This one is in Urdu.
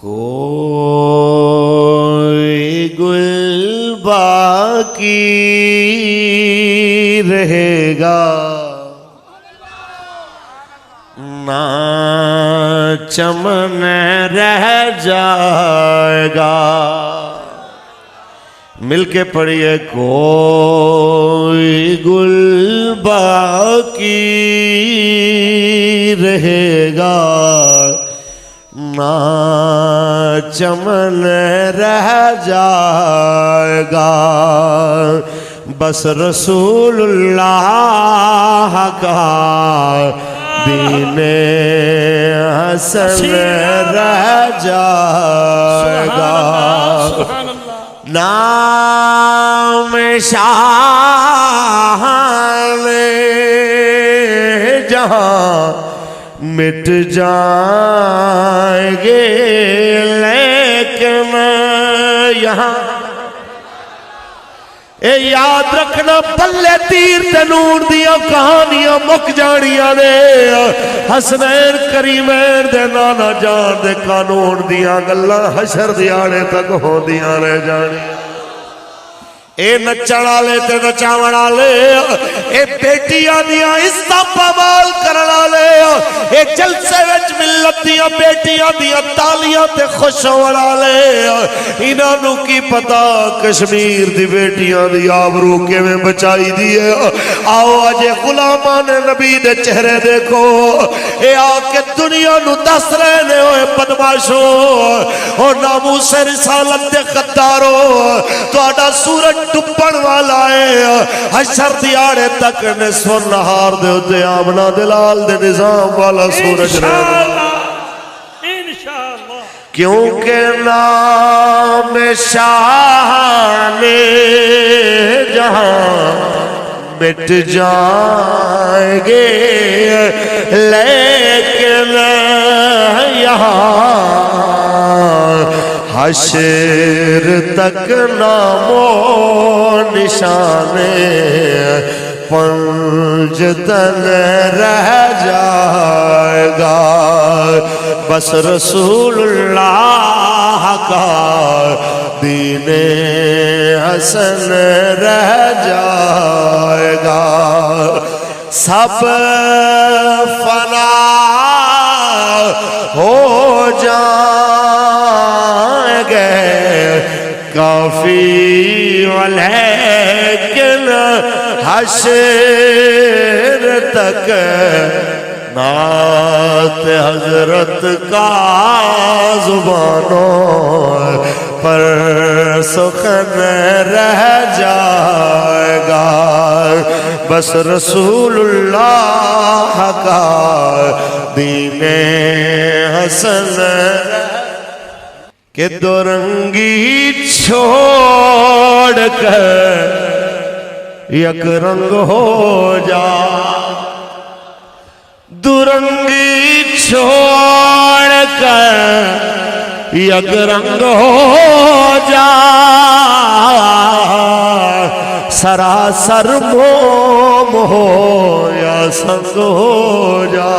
کوئی گل باقی رہے گا نہ چمن رہ جائے گا. مل کے پڑھیے کوئی گل باقی رہے گا نہ چمن رہ جائے گا. بس رسول اللہ کا دین حسن رہ جائے گا. نام شاہ جہاں مٹ جائیں گے لیکن یہاں اے یاد رکھنا پلے تیر تنور دیا کہانیاں مک جانیاں نے حسنین کریمین دے نانا جان دے قانون دیا گلہ حشر دیانے تک ہو دیا رہ جانی. اے نچڑا لے تے نچاوڑا لے اے بیٹیاں دیا استاپا مال کرنا لے اے جلسے وچ ملت دیا بیٹیاں دیا تالیاں تے خوش ہوڑا لے. انہوں کی پتا کشمیر دی بیٹیاں دی آبرو کے میں بچائی دیئے. آؤ آجے غلامان نبی دے چہرے دیکھو اے آکے دنیا نو دس رہنے ہوئے بدماشو اور ناموس رسالت دے غدارو تو آڈا سورج ڈپن والا ہے حشر دیاڑے تک نصف النہار دے ہوتے آمنہ دلال دے نظام والا سورج رہنے کیونکہ نام شان جہاں مٹ جائیں گے لیکن یہاں حشر تک نام و نشانے پنجتن رہ جائے گا. بس رسول اللہ کا دین حسن رہ جائے گا. سب فنا ہو جائیں گے کافی لیکن حشر تک نعت حضرت کا زبانوں پر سخن رہ جائے گا. بس رسول اللہ کا دین حسن کہ دو رنگی چھوڑ کر یک رنگ ہو جا. دو رنگی چھوڑ کر یک رنگ ہو جا سراسر موم ہو یا سنگ ہو جا.